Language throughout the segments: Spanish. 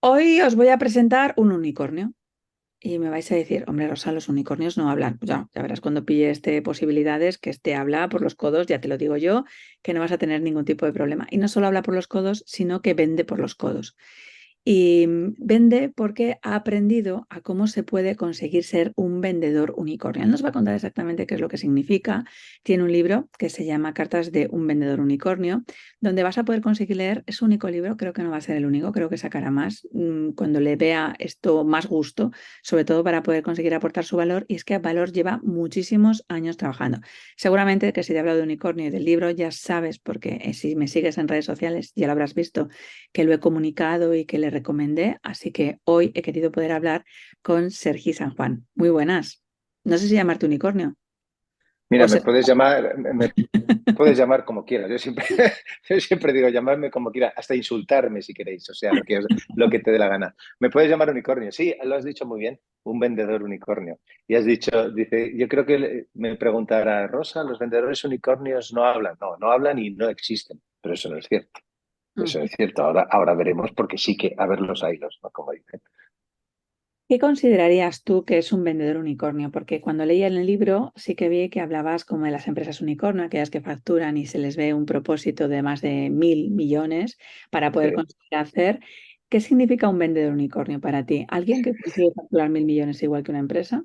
Hoy os voy a presentar un unicornio y me vais a decir, hombre, Rosa, los unicornios no hablan. Pues ya verás cuando pille este posibilidades que este habla por los codos, ya te lo digo yo, que no vas a tener ningún tipo de problema. Y no solo habla por los codos, sino que vende por los codos. Y vende porque ha aprendido a cómo se puede conseguir ser un vendedor unicornio. Él nos va a contar exactamente qué es lo que significa. Tiene un libro que se llama Cartas de un vendedor unicornio, donde vas a poder conseguir leer. Es su único libro, creo que no va a ser el único, creo que sacará más cuando le vea esto más gusto, sobre todo para poder conseguir aportar su valor. Y es que Valor lleva muchísimos años trabajando. Seguramente que si te hablo de unicornio y del libro ya sabes, porque si me sigues en redes sociales ya lo habrás visto, que lo he comunicado y que le recomendé, así que hoy he querido poder hablar con Sergi San Juan. Muy buenas. No sé si llamarte unicornio. Mira, O me ser... puedes llamar, me puedes llamar como quieras. Yo siempre, yo siempre digo llamarme como quieras, hasta insultarme si queréis, o sea, lo que te dé la gana. Me puedes llamar unicornio, sí, lo has dicho muy bien, un vendedor unicornio. Y has dicho, dice, yo creo que me preguntará Rosa, los vendedores unicornios no hablan. No, no hablan y no existen, pero eso no es cierto. Eso no Ujú. es cierto. Ahora veremos porque sí que a ver los hilos, ¿no? Como dicen. ¿Qué considerarías tú que es un vendedor unicornio? Porque cuando leía en el libro sí que vi que hablabas como de las empresas unicornio, aquellas que facturan y se les ve un propósito de más de 1.000 millones para poder Sí. conseguir hacer. ¿Qué significa un vendedor unicornio para ti? ¿Alguien que consigue facturar 1.000 millones igual que una empresa?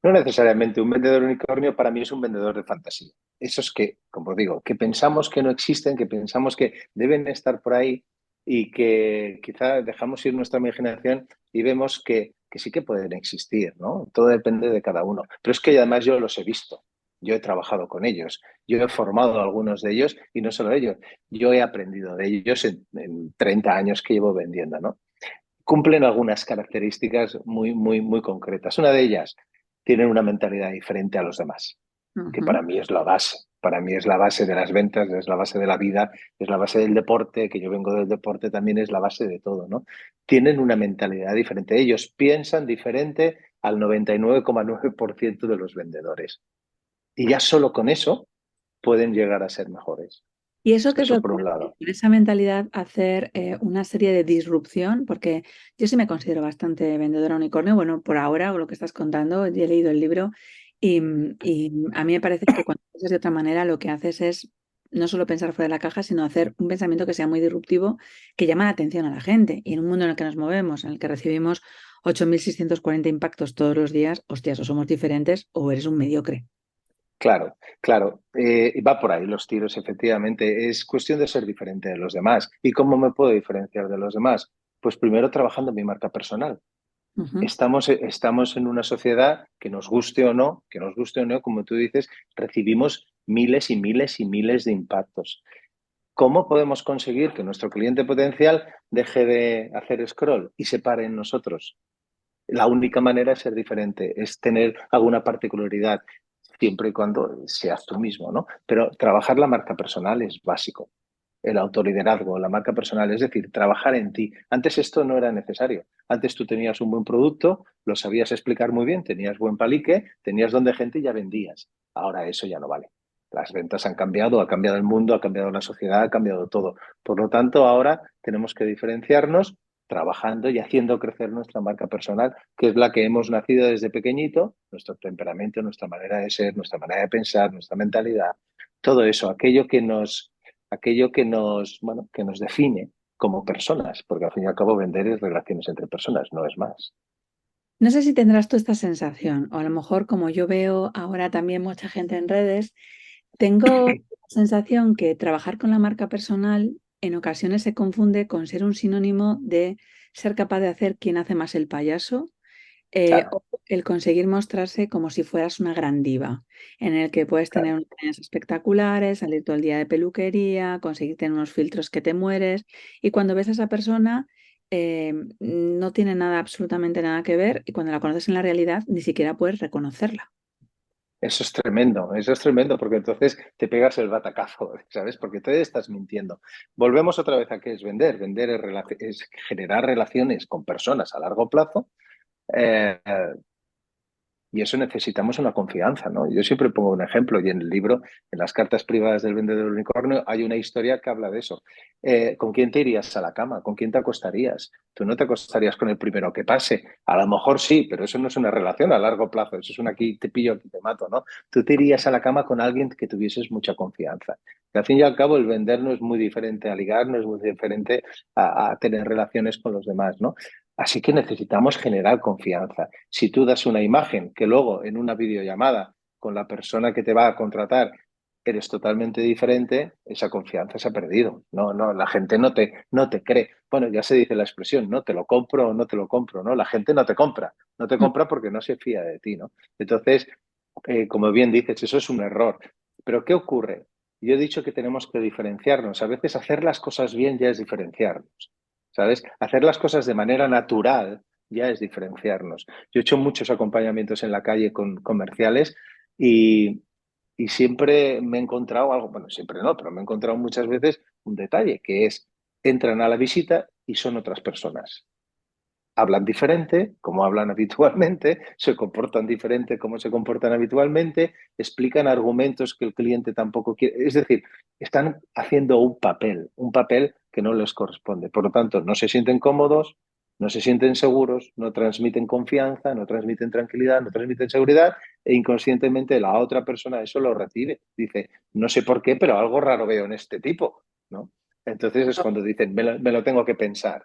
No necesariamente un vendedor unicornio para mí es un vendedor de fantasía. Esos que, como digo, que pensamos que no existen, que pensamos que deben estar por ahí y que quizá dejamos ir nuestra imaginación y vemos que sí que pueden existir, ¿no? Todo depende de cada uno. Pero es que además yo los he visto, yo he trabajado con ellos, yo he formado a algunos de ellos y no solo ellos, yo he aprendido de ellos en 30 años que llevo vendiendo, ¿no? Cumplen algunas características muy concretas. Una de ellas, tienen una mentalidad diferente a los demás, que Ujú. para mí es la base. Para mí es la base de las ventas, es la base de la vida, es la base del deporte, que yo vengo del deporte también es la base de todo, ¿no? Tienen una mentalidad diferente. Ellos piensan diferente al 99,9% de los vendedores. Y ya solo con eso pueden llegar a ser mejores. ¿Y eso qué es Eso lo que por un hace? lado. Con esa mentalidad hacer una serie de disrupción, porque yo sí me considero bastante vendedora unicornio, bueno, por ahora, o lo que estás contando, ya he leído el libro y a mí me parece que cuando piensas de otra manera lo que haces es no solo pensar fuera de la caja, sino hacer un pensamiento que sea muy disruptivo, que llama la atención a la gente. Y en un mundo en el que nos movemos, en el que recibimos 8.640 impactos todos los días, hostias, o somos diferentes o eres un mediocre. Claro, claro. Y va por ahí los tiros, efectivamente. Es cuestión de ser diferente de los demás. ¿Y cómo me puedo diferenciar de los demás? Pues primero trabajando en mi marca personal. Ujú. Estamos en una sociedad que nos guste o no, como tú dices, recibimos miles y miles y miles de impactos. ¿Cómo podemos conseguir que nuestro cliente potencial deje de hacer scroll y se pare en nosotros? La única manera es ser diferente, es tener alguna particularidad, siempre y cuando seas tú mismo, ¿no? Pero trabajar la marca personal es básico. El autoliderazgo, la marca personal, es decir, trabajar en ti. Antes esto no era necesario. Antes tú tenías un buen producto, lo sabías explicar muy bien, tenías buen palique, tenías donde gente y ya vendías. Ahora eso ya no vale. Las ventas han cambiado, ha cambiado el mundo, ha cambiado la sociedad, ha cambiado todo. Por lo tanto, ahora tenemos que diferenciarnos trabajando y haciendo crecer nuestra marca personal, que es la que hemos nacido desde pequeñito, nuestro temperamento, nuestra manera de ser, nuestra manera de pensar, nuestra mentalidad, todo eso, bueno, que nos define como personas, porque al fin y al cabo vender es relaciones entre personas, no es más. No sé si tendrás tú esta sensación, o a lo mejor como yo veo ahora también mucha gente en redes, tengo la sensación que trabajar con la marca personal en ocasiones se confunde con ser un sinónimo de ser capaz de hacer quien hace más el payaso, Claro, o el conseguir mostrarse como si fueras una gran diva, en el que puedes tener claro. unas trenes espectaculares, salir todo el día de peluquería, conseguir tener unos filtros que te mueres, y cuando ves a esa persona no tiene nada, absolutamente nada que ver, y cuando la conoces en la realidad ni siquiera puedes reconocerla. Eso es tremendo, porque entonces te pegas el batacazo, ¿sabes? Porque te estás mintiendo. Volvemos otra vez a qué es vender. Vender es generar relaciones con personas a largo plazo, eh, Y eso necesitamos una confianza, ¿no? Yo siempre pongo un ejemplo y en el libro, en las cartas privadas del vendedor unicornio, hay una historia que habla de eso. ¿Con quién te irías a la cama? ¿Con quién te acostarías? Tú no te acostarías con el primero que pase. A lo mejor sí, pero eso no es una relación a largo plazo. Eso es un aquí te pillo, aquí te mato, ¿no? Tú te irías a la cama con alguien que tuvieses mucha confianza. Y al fin y al cabo, el vender no es muy diferente a ligar, no es muy diferente a tener relaciones con los demás, ¿no? Así que necesitamos generar confianza. Si tú das una imagen que luego en una videollamada con la persona que te va a contratar eres totalmente diferente, esa confianza se ha perdido. No, no, la gente no te cree. Bueno, ya se dice la expresión, no te lo compro o no te lo compro, ¿no? La gente no te compra, no te compra porque no se fía de ti, ¿no? Entonces, como bien dices, eso es un error. Pero ¿qué ocurre? Yo he dicho que tenemos que diferenciarnos. A veces hacer las cosas bien ya es diferenciarnos. ¿Sabes? Hacer las cosas de manera natural ya es diferenciarnos. Yo he hecho muchos acompañamientos en la calle con comerciales y, y siempre me he encontrado algo, bueno, siempre no, pero me he encontrado muchas veces un detalle, que es, entran a la visita y son otras personas. Hablan diferente, como hablan habitualmente, se comportan diferente, como se comportan habitualmente, explican argumentos que el cliente tampoco quiere. Es decir, están haciendo un papel que no les corresponde. Por lo tanto, no se sienten cómodos, no se sienten seguros, no transmiten confianza, no transmiten tranquilidad, no transmiten seguridad e inconscientemente la otra persona eso lo recibe. Dice, no sé por qué, pero algo raro veo en este tipo, ¿no? Entonces es cuando dicen, me lo tengo que pensar.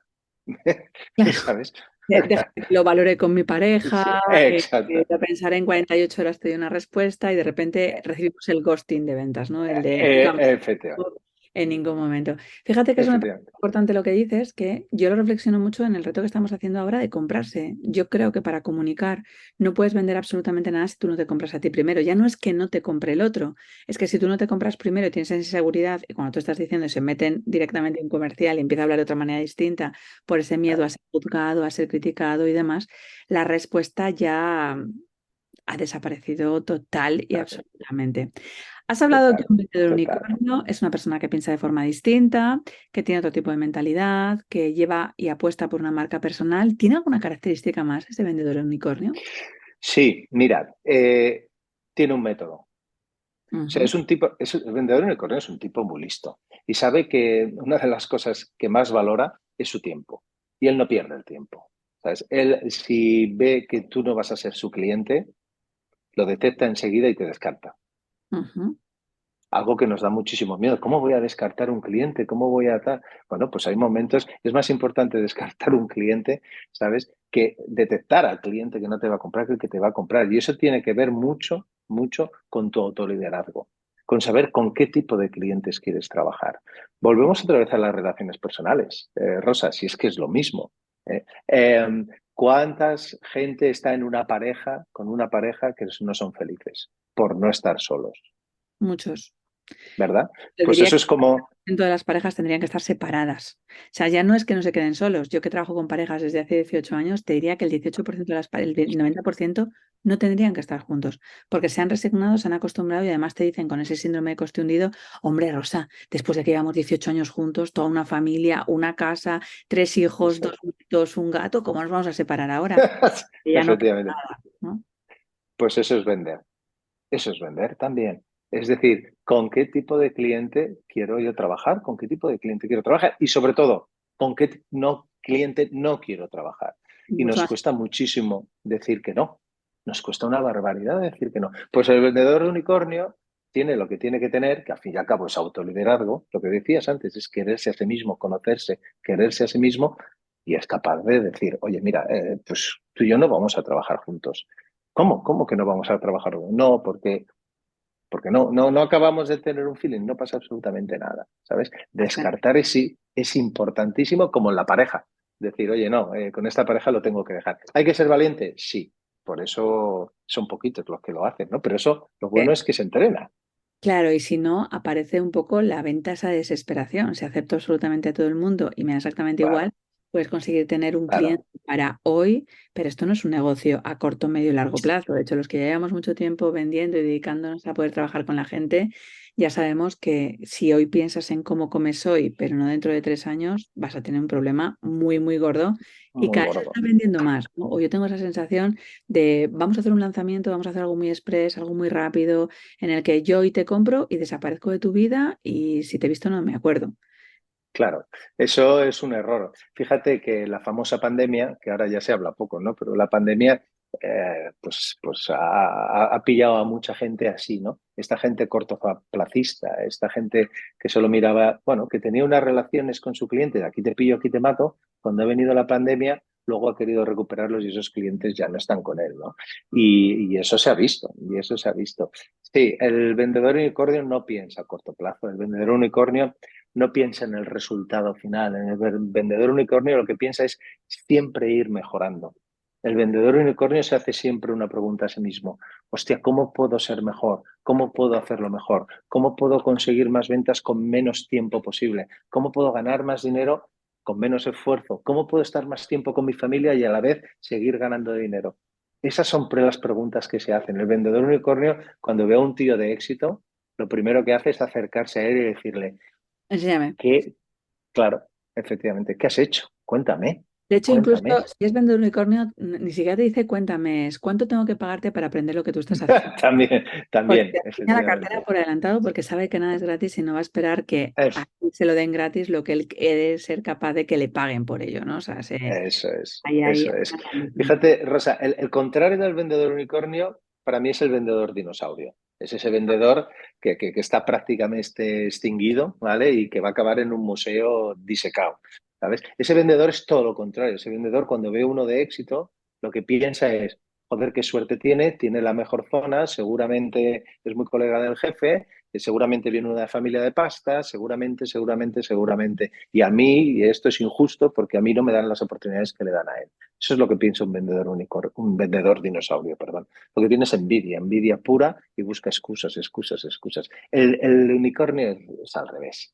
Claro. ¿Sabes? Dejar que lo valore con mi pareja, Sí, exacto. de pensar en 48 horas te doy una respuesta y de repente recibimos el ghosting de ventas, ¿no? El de nunca me Efectivamente, en ningún momento. Fíjate que eso me parece efectivamente. importante lo que dices, que yo lo reflexiono mucho en el reto que estamos haciendo ahora de comprarse. Yo creo que para comunicar no puedes vender absolutamente nada si tú no te compras a ti primero. Ya no es que no te compre el otro, es que si tú no te compras primero y tienes esa inseguridad y cuando tú estás diciendo y se meten directamente en comercial y empieza a hablar de otra manera distinta por ese miedo a ser juzgado, a ser criticado y demás, la respuesta ya ha desaparecido total y Total, absolutamente. Has hablado que total, un vendedor total. unicornio es una persona que piensa de forma distinta, que tiene otro tipo de mentalidad, que lleva y apuesta por una marca personal. ¿Tiene alguna característica más ese vendedor unicornio? Sí, mirad, tiene un método. O sea, Ujú. el vendedor unicornio es un tipo muy listo y sabe que una de las cosas que más valora es su tiempo y él no pierde el tiempo. ¿Sabes? Él, si ve que tú no vas a ser su cliente, lo detecta enseguida y te descarta. Ujú. Algo que nos da muchísimo miedo. ¿Cómo voy a descartar un cliente? ¿Cómo voy a tal? Bueno, pues hay momentos, es más importante descartar un cliente, ¿sabes? Que detectar al cliente que no te va a comprar que el que te va a comprar. Y eso tiene que ver mucho, mucho con tu autoliderazgo, con saber con qué tipo de clientes quieres trabajar. Volvemos otra vez a las relaciones personales, Rosa, si es que es lo mismo. ¿Eh? ¿Cuántas gente está en una pareja, con una pareja que no son felices por no estar solos? Muchos. ¿Verdad? Te Pues diría eso que es como, el 90% de las parejas tendrían que estar separadas. O sea, ya no es que no se queden solos. Yo que trabajo con parejas desde hace 18 años, te diría que el 18% de el 90% no tendrían que estar juntos, porque se han resignado, se han acostumbrado y además te dicen con ese síndrome de coste hundido, hombre, Rosa, después de que llevamos 18 años juntos, toda una familia, una casa, 3 hijos, eso 2 nietos, un gato, ¿cómo nos vamos a separar ahora? Y ya no queda efectivamente, nada, ¿no? pues eso es vender también. Es decir, ¿con qué tipo de cliente quiero yo trabajar? ¿Con qué tipo de cliente quiero trabajar? Y sobre todo, ¿con qué cliente no quiero trabajar? Y Mucho nos más. cuesta muchísimo decir que no. Nos cuesta una barbaridad decir que no. Pues el vendedor de unicornio tiene lo que tiene que tener, que al fin y al cabo es autoliderazgo. Lo que decías antes es quererse a sí mismo, conocerse, quererse a sí mismo y es capaz de decir, oye, mira, pues tú y yo no vamos a trabajar juntos. ¿Cómo? ¿Cómo que no vamos a trabajar juntos? No, porque no acabamos de tener un feeling, no pasa absolutamente nada, ¿sabes? Descartar es importantísimo como en la pareja. Decir, oye, no, con esta pareja lo tengo que dejar. ¿Hay que ser valiente? Sí. Por eso son poquitos los que lo hacen, ¿no? Pero eso, lo bueno es que se entrena. Claro, y si no, aparece un poco la venta esa desesperación. Si acepto absolutamente a todo el mundo y me da exactamente igual, Claro, puedes conseguir tener un cliente claro. para hoy, pero esto no es un negocio a corto, medio y largo plazo. De hecho, los que ya llevamos mucho tiempo vendiendo y dedicándonos a poder trabajar con la gente, ya sabemos que si hoy piensas en cómo comes hoy, pero no dentro de 3 años, vas a tener un problema muy, muy gordo y Muy cada vez gordo. está vendiendo más, ¿no? O yo tengo esa sensación de vamos a hacer un lanzamiento, vamos a hacer algo muy express, algo muy rápido, en el que yo hoy te compro y desaparezco de tu vida y si te he visto no me acuerdo. Claro, eso es un error. Fíjate que la famosa pandemia, que ahora ya se habla poco, ¿no? Pero la pandemia, pues ha pillado a mucha gente así, ¿no? Esta gente cortoplacista, esta gente que solo miraba, bueno, que tenía unas relaciones con su cliente, de aquí te pillo, aquí te mato. Cuando ha venido la pandemia, luego ha querido recuperarlos y esos clientes ya no están con él, ¿no? Y eso se ha visto, y eso se ha visto. Sí, el vendedor unicornio no piensa a corto plazo. El vendedor unicornio no piensa en el resultado final. En el vendedor unicornio lo que piensa es siempre ir mejorando. El vendedor unicornio se hace siempre una pregunta a sí mismo. Hostia, ¿cómo puedo ser mejor? ¿Cómo puedo hacerlo mejor? ¿Cómo puedo conseguir más ventas con menos tiempo posible? ¿Cómo puedo ganar más dinero con menos esfuerzo? ¿Cómo puedo estar más tiempo con mi familia y a la vez seguir ganando dinero? Esas son las preguntas que se hacen. El vendedor unicornio, cuando ve a un tío de éxito, lo primero que hace es acercarse a él y decirle, Enséñame. ¿qué? Claro, efectivamente. ¿Qué has hecho? Cuéntame, De hecho, incluso cuéntame. si es vendedor unicornio, ni siquiera te dice cuéntame, es cuánto tengo que pagarte para aprender lo que tú estás haciendo. También, Porque también, te enseña la cartera efectivamente. por adelantado porque sabe que nada es gratis y no va a esperar que a Es- él se lo den gratis lo que él quiere ser capaz de que le paguen por ello, ¿no? O sea, Eso es, ahí eso hay es. una gran diferencia. Fíjate, Rosa, el contrario del vendedor unicornio para mí es el vendedor dinosaurio. Es ese vendedor que está prácticamente extinguido, ¿vale? Y que va a acabar en un museo disecado, ¿sabes? Ese vendedor es todo lo contrario. Ese vendedor, cuando ve uno de éxito, lo que piensa es, joder, qué suerte tiene la mejor zona, seguramente es muy colega del jefe, seguramente viene de una familia de pasta, seguramente. Y a mí, y esto es injusto porque a mí no me dan las oportunidades que le dan a él. Eso es lo que piensa un vendedor un vendedor dinosaurio, perdón. Lo que tiene es envidia, envidia pura y busca excusas. El unicornio es al revés.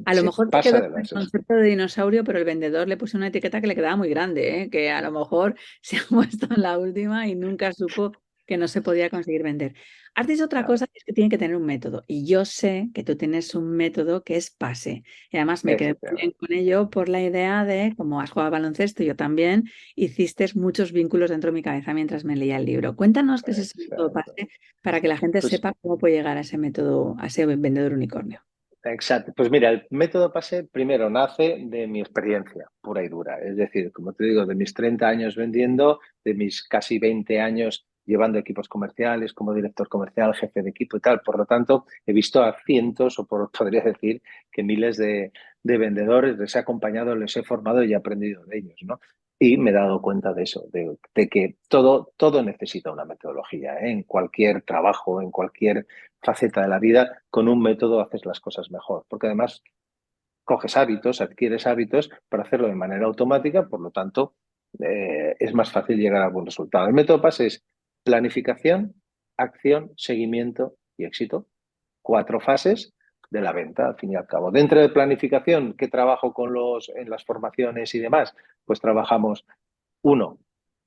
A lo Se mejor se pasa quedó de con el las... concepto de dinosaurio, pero el vendedor le puso una etiqueta que le quedaba muy grande, ¿eh? Que a lo mejor se ha puesto en la última y nunca supo que no se podía conseguir vender. Has dicho otra cosa, Claro, que es que tiene que tener un método. Y yo sé que tú tienes un método que es PASE. Y además me quedé muy bien efectivamente. con ello por la idea de, como has jugado al baloncesto, yo también, hiciste muchos vínculos dentro de mi cabeza mientras me leía el libro. Cuéntanos qué es ese método Exacto. PASE para que la gente Pues sepa cómo puede llegar a ese método, a ese vendedor unicornio. Exacto. Pues mira, el método PASE primero nace de mi experiencia pura y dura. Es decir, como te digo, de mis 30 años vendiendo, de mis casi 20 años llevando equipos comerciales como director comercial, jefe de equipo y tal. Por lo tanto, he visto a cientos, podría decir que miles de vendedores, les he acompañado, les he formado y he aprendido de ellos, ¿no? Y me he dado cuenta de eso, de que todo necesita una metodología, ¿eh? En cualquier trabajo, en cualquier faceta de la vida, con un método haces las cosas mejor, porque además coges hábitos, adquieres hábitos para hacerlo de manera automática, por lo tanto, es más fácil llegar a buen resultado. El método PAS es planificación, acción, seguimiento y éxito. 4 fases de la venta, al fin y al cabo. Dentro de planificación, ¿qué trabajo en las formaciones y demás? Pues trabajamos, uno,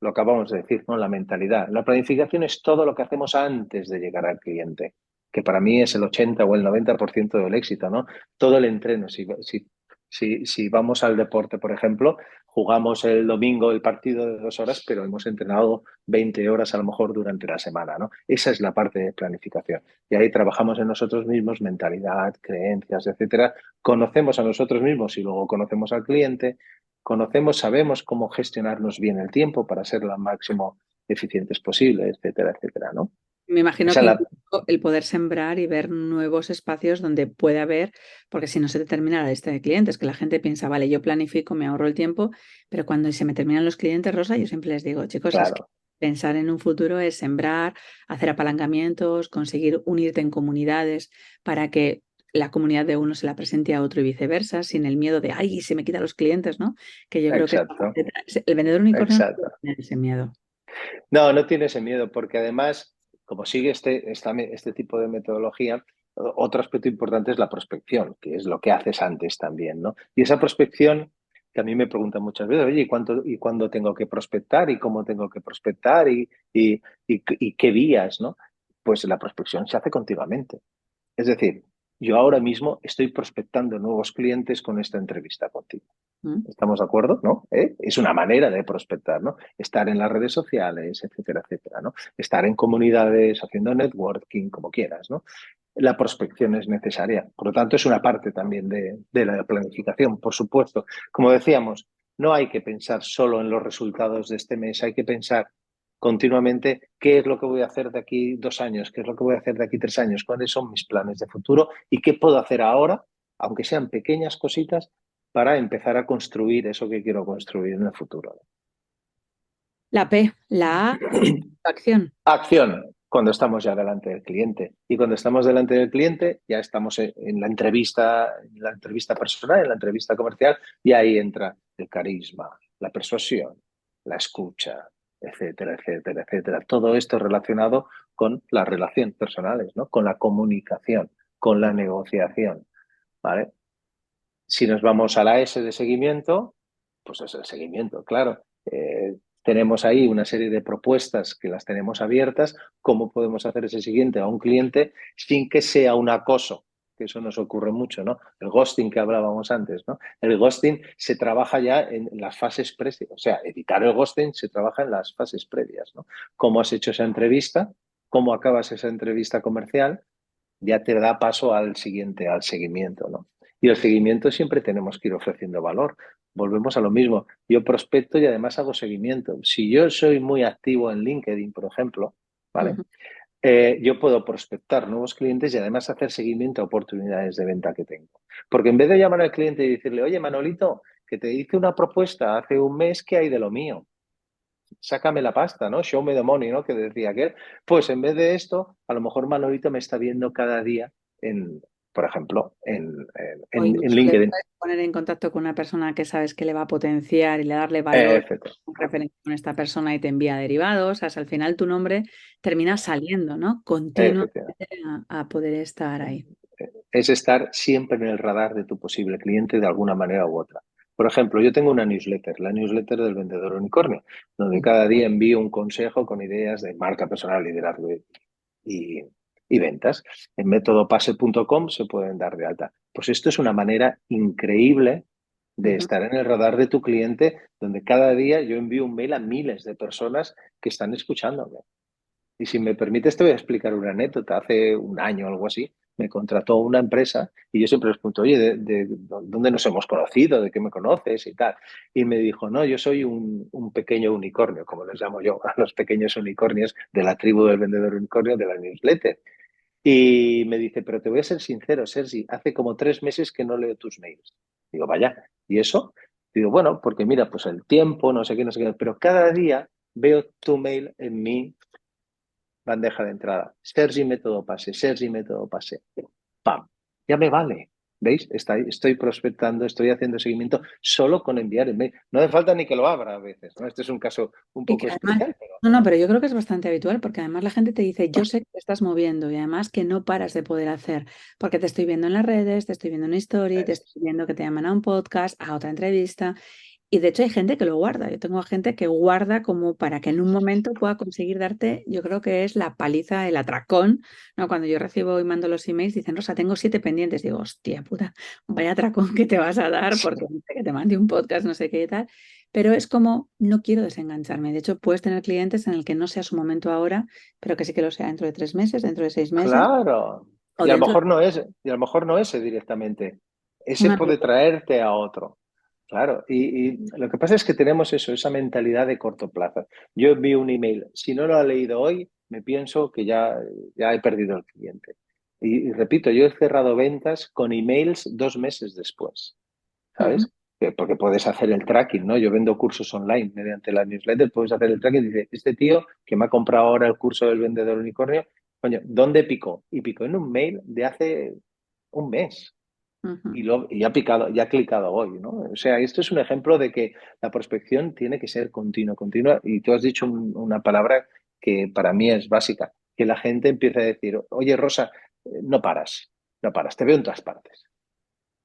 lo acabamos de decir, ¿no? La mentalidad. La planificación es todo lo que hacemos antes de llegar al cliente, que para mí es el 80 o el 90% del éxito, ¿no? Todo el entreno. Si vamos al deporte, por ejemplo, jugamos el domingo el partido de 2 horas, pero hemos entrenado 20 horas a lo mejor durante la semana, ¿no? Esa es la parte de planificación. Y ahí trabajamos en nosotros mismos, mentalidad, creencias, etcétera. Conocemos a nosotros mismos y luego conocemos al cliente, conocemos, sabemos cómo gestionarnos bien el tiempo para ser lo máximo eficientes posible, etcétera, ¿no? Me imagino Esa que es la, incluso el poder sembrar y ver nuevos espacios donde puede haber, porque si no se te termina la lista de clientes, que la gente piensa, vale, yo planifico, me ahorro el tiempo, pero cuando se me terminan los clientes, Rosa, yo siempre les digo, chicos, es que claro, pensar en un futuro es sembrar, hacer apalancamientos, conseguir unirte en comunidades para que la comunidad de uno se la presente a otro y viceversa, sin el miedo de, ay, se me quitan los clientes, ¿no? Que yo creo que exacto, el vendedor unicornio no exacto. puede tener ese miedo. No, no tiene ese miedo, porque además, como sigue este tipo de metodología, otro aspecto importante es la prospección, que es lo que haces antes también, ¿no? Y esa prospección, que a mí me preguntan muchas veces, oye, ¿y cuándo tengo que prospectar? ¿Y cómo tengo que prospectar? ¿Y qué vías, no? Pues la prospección se hace continuamente. Es decir, yo ahora mismo estoy prospectando nuevos clientes con esta entrevista contigo. Mm. ¿Estamos de acuerdo? ¿No? Es una manera de prospectar, ¿no? Estar en las redes sociales, etcétera, etcétera, ¿no? Estar en comunidades, haciendo networking, como quieras, ¿no? La prospección es necesaria. Por lo tanto, es una parte también de la planificación, por supuesto. Como decíamos, no hay que pensar solo en los resultados de este mes, hay que pensar continuamente qué es lo que voy a hacer de aquí 2 años, qué es lo que voy a hacer de aquí 3 años, cuáles son mis planes de futuro y qué puedo hacer ahora, aunque sean pequeñas cositas, para empezar a construir eso que quiero construir en el futuro. La P, la A, acción. Acción, cuando estamos ya delante del cliente. Y cuando estamos delante del cliente, ya estamos en la entrevista personal, en la entrevista comercial, y ahí entra el carisma, la persuasión, la escucha, etcétera, etcétera, etcétera. Todo esto relacionado con las relaciones personales, ¿no? Con la comunicación, con la negociación, ¿vale? Si nos vamos a la S de seguimiento, pues es el seguimiento, claro. Tenemos ahí una serie de propuestas que las tenemos abiertas. ¿Cómo podemos hacer ese siguiente a un cliente sin que sea un acoso? Que eso nos ocurre mucho, ¿no? El ghosting que hablábamos antes, ¿no? El ghosting se trabaja ya en las fases previas, o sea, evitar el ghosting se trabaja en las fases previas, ¿no? ¿Cómo has hecho esa entrevista? ¿Cómo acabas esa entrevista comercial? Ya te da paso al siguiente, al seguimiento, ¿no? Y el seguimiento siempre tenemos que ir ofreciendo valor. Volvemos a lo mismo. Yo prospecto y además hago seguimiento. Si yo soy muy activo en LinkedIn, por ejemplo, ¿vale? Ujú. Yo puedo prospectar nuevos clientes y además hacer seguimiento a oportunidades de venta que tengo. Porque en vez de llamar al cliente y decirle, oye, Manolito, que te hice una propuesta hace un mes, ¿qué hay de lo mío? Sácame la pasta, ¿no? Show me the money, ¿no? Que decía aquel. Pues en vez de esto, a lo mejor Manolito me está viendo cada día por ejemplo, O en incluso le LinkedIn, puedes poner en contacto con una persona que sabes que le va a potenciar y le darle valor etcétera. en referencia con esta persona y te envía derivados. O sea, al final tu nombre termina saliendo, ¿no? Continuamente Efectivamente. a poder estar ahí. Es estar siempre en el radar de tu posible cliente de alguna manera u otra. Por ejemplo, yo tengo una newsletter, la newsletter del vendedor unicornio, donde Ujú. cada día envío un consejo con ideas de marca personal, liderazgo y, y ventas. En métodopase.com se pueden dar de alta. Pues esto es una manera increíble de Ujú. estar en el radar de tu cliente, donde cada día yo envío un mail a miles de personas que están escuchándome. Y si me permites, te voy a explicar una anécdota. Hace un año o algo así, me contrató una empresa y yo siempre les pregunto, oye, ¿de dónde nos hemos conocido? ¿De qué me conoces? Y tal. Y me dijo, no, yo soy un pequeño unicornio, como les llamo yo, a los pequeños unicornios de la tribu del vendedor unicornio de la newsletter. Y me dice, pero te voy a ser sincero, Sergi, hace como 3 meses que no leo tus mails. Digo, vaya, ¿y eso? Digo, bueno, porque mira, pues el tiempo, no sé qué, no sé qué, pero cada día veo tu mail en mi bandeja de entrada. Sergi método pase, Sergi método pase. ¡Pam! Ya me vale. ¿Veis? Estoy prospectando, estoy haciendo seguimiento solo con enviar el mail. No hace falta ni que lo abra a veces, ¿no? Este es un caso un Y poco que además, especial, pero no, pero yo creo que es bastante habitual porque además la gente te dice, yo sé que te estás moviendo y además que no paras de poder hacer, porque te estoy viendo en las redes, te estoy viendo en una story, te estoy viendo que te llaman a un podcast, a otra entrevista. Y de hecho hay gente que lo guarda. Yo tengo gente que guarda como para que en un momento pueda conseguir darte, yo creo que es la paliza, el atracón, ¿no? Cuando yo recibo y mando los emails, dicen, Rosa, tengo 7 pendientes. Digo, hostia puta, vaya atracón que te vas a dar porque dice que te mande un podcast, no sé qué y tal. Pero es como, no quiero desengancharme. De hecho, puedes tener clientes en el que no sea su momento ahora, pero que sí que lo sea dentro de 3 meses, dentro de 6 meses claro. o Y a lo dentro de mejor no es, y a lo mejor no ese directamente. Ese una... puede traerte a otro. Claro, y lo que pasa es que tenemos eso, esa mentalidad de corto plazo. Yo envío un email, si no lo ha leído hoy, me pienso que ya he perdido el cliente. Y repito, yo he cerrado ventas con emails 2 meses después, Ujú. ¿sabes? Porque puedes hacer el tracking, ¿no? Yo vendo cursos online mediante la newsletter, puedes hacer el tracking y dice, este tío que me ha comprado ahora el curso del vendedor unicornio, coño, ¿dónde picó? Y picó en un mail de hace un mes Ujú. y ha picado, ya ha clicado hoy, ¿no? O sea, esto es un ejemplo de que la prospección tiene que ser continua, continua. Y tú has dicho una palabra que para mí es básica, que la gente empieza a decir, oye, Rosa, no paras, no paras, te veo en todas partes.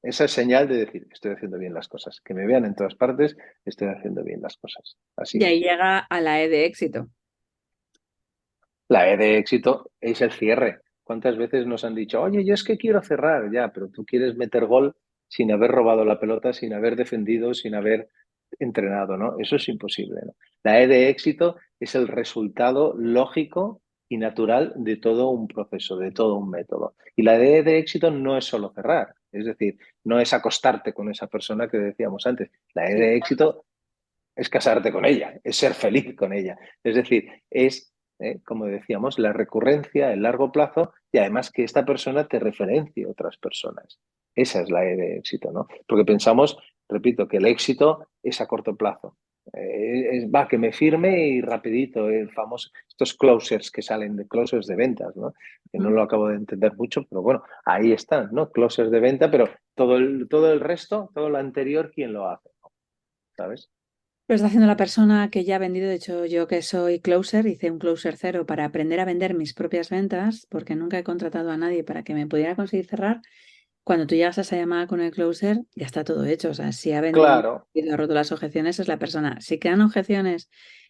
Esa es señal de decir, estoy haciendo bien las cosas. Que me vean en todas partes, estoy haciendo bien las cosas. Así Y ahí es. llega a la E de éxito. La E de éxito es el cierre. ¿Cuántas veces nos han dicho, oye, yo es que quiero cerrar ya, pero tú quieres meter gol sin haber robado la pelota, sin haber defendido, sin haber entrenado, ¿no? Eso es imposible, ¿no? La E de éxito es el resultado lógico y natural de todo un proceso, de todo un método. Y la E de éxito no es solo cerrar, es decir, no es acostarte con esa persona que decíamos antes. La E Sí. de éxito es casarte con ella, es ser feliz con ella. Es decir, es, como decíamos, la recurrencia, el largo plazo y además que esta persona te referencie a otras personas. Esa es la E de éxito, ¿no? Porque pensamos, repito, que el éxito es a corto plazo. Va, que me firme y rapidito, el famoso, estos closers que salen de closers de ventas, ¿no? Que no Mm. lo acabo de entender mucho, pero bueno, ahí están, ¿no? Closers de venta, pero todo el resto, todo lo anterior, ¿quién lo hace? ¿Sabes? Lo está haciendo la persona que ya ha vendido. De hecho, yo que soy closer, hice un closer cero para aprender a vender mis propias ventas, porque nunca he contratado a nadie para que me pudiera conseguir cerrar. Cuando tú llegas a esa llamada con el closer, ya está todo hecho. O sea, si ha vendido Claro. y ha roto las objeciones, es la persona. Si quedan objeciones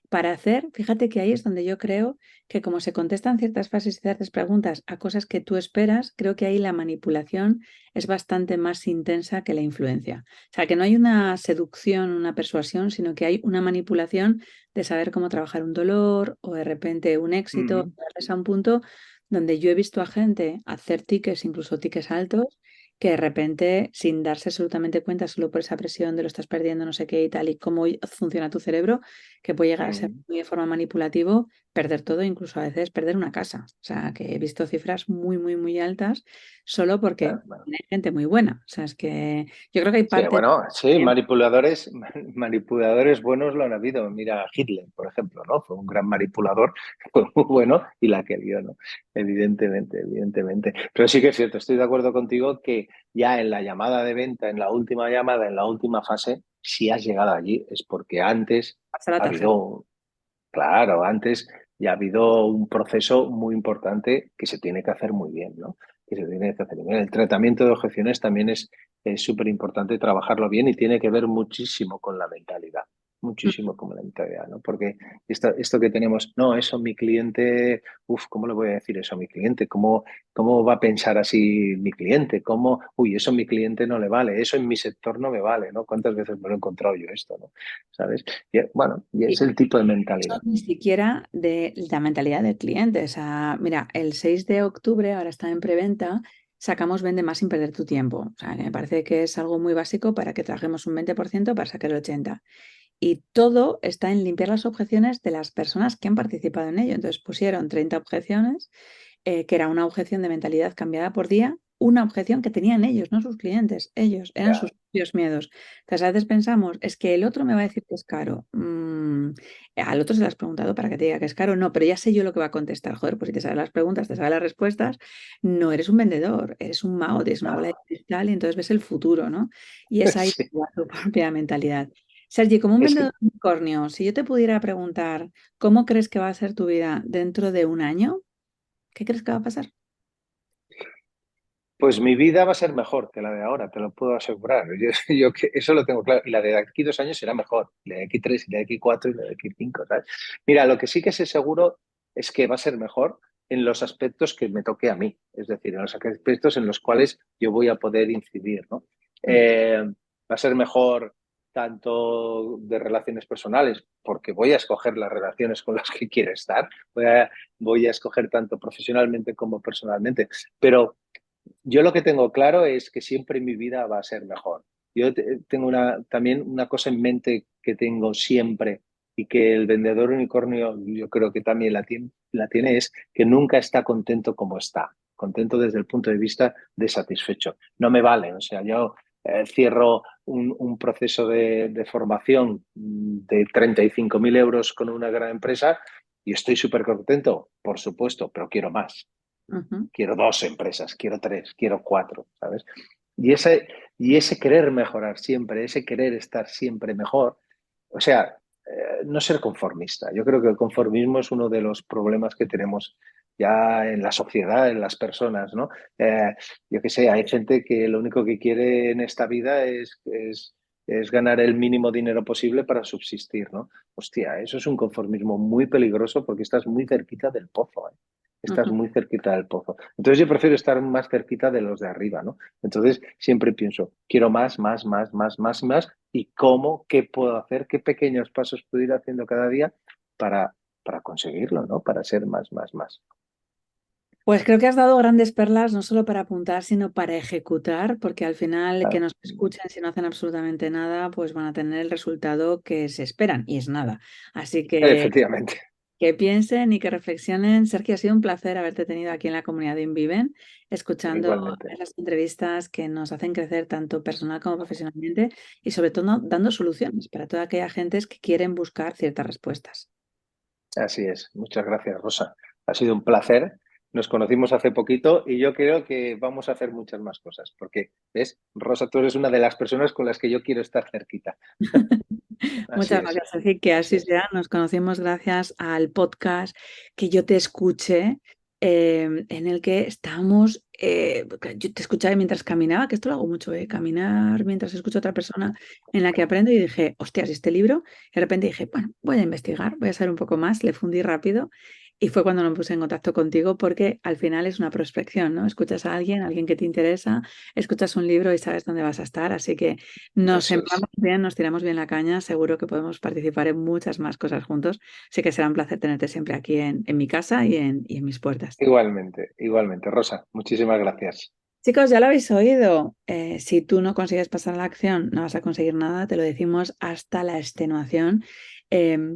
para hacer, fíjate que ahí es donde yo creo que como se contestan ciertas frases y ciertas preguntas a cosas que tú esperas, creo que ahí la manipulación es bastante más intensa que la influencia. O sea, que no hay una seducción, una persuasión, sino que hay una manipulación de saber cómo trabajar un dolor o de repente un éxito, Ujú, darles a un punto donde yo he visto a gente hacer tickets, incluso tickets altos, que de repente, sin darse absolutamente cuenta, solo por esa presión de lo estás perdiendo, no sé qué y tal, y cómo funciona tu cerebro, que puede llegar a ser ujú. muy de forma manipulativo, perder todo, incluso a veces perder una casa. O sea, que he visto cifras muy, muy, muy altas solo porque Bueno. hay gente muy buena. O sea, es que yo creo que hay Sí, parte bueno, sí, de... manipuladores buenos lo han habido. Mira, Hitler, por ejemplo, ¿no? Fue un gran manipulador, fue muy bueno y la que dio, ¿no? Evidentemente, evidentemente. Pero sí que es cierto, estoy de acuerdo contigo que ya en la llamada de venta, en la última llamada, en la última fase, si has llegado allí es porque antes Hasta la ha tercera. habido, claro, antes ya ha habido un proceso muy importante que se tiene que hacer muy bien, ¿no? Que se tiene que hacer bien. El tratamiento de objeciones también es súper importante trabajarlo bien y tiene que ver muchísimo con la mentalidad, ¿no? Porque esto que tenemos, no, eso mi cliente, ¿cómo le voy a decir eso a mi cliente? ¿Cómo va a pensar así mi cliente? Eso a mi cliente no le vale, eso en mi sector no me vale, ¿no? ¿Cuántas veces me lo he encontrado yo esto, ¿no? ¿Sabes? Bueno, y es el tipo de Eso mentalidad. ni siquiera de la mentalidad del cliente. O sea, mira, el 6 de octubre, ahora está en preventa, sacamos Vende más sin perder tu tiempo. O sea, que me parece que es algo muy básico para que trajemos un 20% para sacar el 80%. Y todo está en limpiar las objeciones de las personas que han participado en ello. Entonces pusieron 30 objeciones, que era una objeción de mentalidad cambiada por día, una objeción que tenían ellos, no sus clientes, ellos, eran sus Ya, propios miedos. Entonces a veces pensamos, es que el otro me va a decir que es caro. Al otro se lo has preguntado para que te diga que es caro, no, pero ya sé yo lo que va a contestar. Joder, pues si te sabes las preguntas, te sabes las respuestas, no eres un vendedor, eres un mago, tienes una bola de no. cristal y entonces ves el futuro, ¿no? Y es ahí Sí. tu propia mentalidad. Sergi, como un Es que, vendedor de unicornio, si yo te pudiera preguntar cómo crees que va a ser tu vida dentro de un año, ¿qué crees que va a pasar? pues mi vida va a ser mejor que la de ahora, te lo puedo asegurar. Eso lo tengo claro. Y la de aquí 2 años será mejor. Y la de aquí 3, y la de aquí 4, y la de aquí 5, ¿sabes? Mira, lo que sí que sé seguro es que va a ser mejor en los aspectos que me toque a mí. Es decir, en los aspectos en los cuales yo voy a poder incidir, ¿no? Mm, Va a ser mejor tanto de relaciones personales, porque voy a escoger las relaciones con las que quiero estar. Voy a escoger tanto profesionalmente como personalmente. Pero yo lo que tengo claro es que siempre mi vida va a ser mejor. Yo tengo también una cosa en mente que tengo siempre y que el vendedor unicornio yo creo que también la tiene, es que nunca está contento como está, contento desde el punto de vista de satisfecho. No me vale, o sea, yo cierro un proceso de formación de 35.000 euros con una gran empresa y estoy súper contento, por supuesto, pero quiero más. ujú. Quiero 2 empresas, quiero 3, quiero 4, ¿sabes? Y ese querer mejorar siempre, ese querer estar siempre mejor, o sea, no ser conformista. Yo creo que el conformismo es uno de los problemas que tenemos ya en la sociedad, en las personas, ¿no? Yo qué sé, hay gente que lo único que quiere en esta vida es ganar el mínimo dinero posible para subsistir, ¿no? Hostia, eso es un conformismo muy peligroso porque estás muy cerquita del pozo, ¿eh? estás muy cerquita del pozo. Entonces yo prefiero estar más cerquita de los de arriba, ¿no? Entonces siempre pienso, quiero más, más, más, más, más, más, y cómo, qué puedo hacer, qué pequeños pasos puedo ir haciendo cada día para, para conseguirlo, ¿no? Para ser más, más, más. Pues creo que has dado grandes perlas, no solo para apuntar, sino para ejecutar, porque al final que Ah, nos escuchen si no hacen absolutamente nada, pues van a tener el resultado que se esperan, y es nada. Así efectivamente, que piensen y que reflexionen. Sergio, ha sido un placer haberte tenido aquí en la comunidad de InViven, escuchando igualmente. las entrevistas que nos hacen crecer tanto personal como profesionalmente y sobre todo dando soluciones para toda aquella gente que quieren buscar ciertas respuestas. Así es. Muchas gracias, Rosa. Ha sido un placer. Nos conocimos hace poquito y yo creo que vamos a hacer muchas más cosas, porque, ¿ves? Rosa, tú eres una de las personas con las que yo quiero estar cerquita. Así Muchas es, gracias, Sergio, que así así es. sea. Nos conocimos gracias al podcast que yo te escuché, en el que estábamos, yo te escuchaba mientras caminaba, que esto lo hago mucho, caminar mientras escucho a otra persona en la que aprendo y dije, hostias, ¿y este libro? Y de repente dije, bueno, voy a investigar, voy a saber un poco más, le fundí rápido y fue cuando me puse en contacto contigo porque al final es una prospección, ¿no? Escuchas a alguien que te interesa, escuchas un libro y sabes dónde vas a estar, así que nos Eso es. sembramos bien, nos tiramos bien la caña, seguro que podemos participar en muchas más cosas juntos. Así que será un placer tenerte siempre aquí en mi casa y en mis puertas. Igualmente, igualmente. Rosa, muchísimas gracias. Chicos, ya lo habéis oído. Si tú no consigues pasar a la acción, no vas a conseguir nada, te lo decimos hasta la extenuación.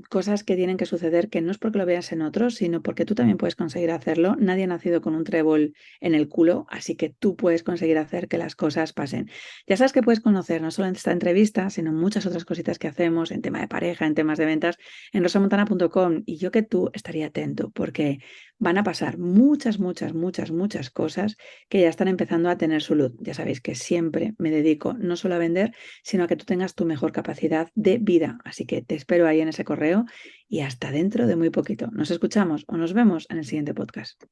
Cosas que tienen que suceder que no es porque lo veas en otros, sino porque tú también puedes conseguir hacerlo. Nadie ha nacido con un trébol en el culo, así que tú puedes conseguir hacer que las cosas pasen. Ya sabes que puedes conocer no solo en esta entrevista, sino en muchas otras cositas que hacemos en tema de pareja, en temas de ventas, en rosamontana.com. Y yo que tú estaría atento, porque van a pasar muchas, muchas, muchas, muchas cosas que ya están empezando a tener su luz. Ya sabéis que siempre me dedico no solo a vender, sino a que tú tengas tu mejor capacidad de vida. Así que te espero ahí en ese correo y hasta dentro de muy poquito. Nos escuchamos o nos vemos en el siguiente podcast.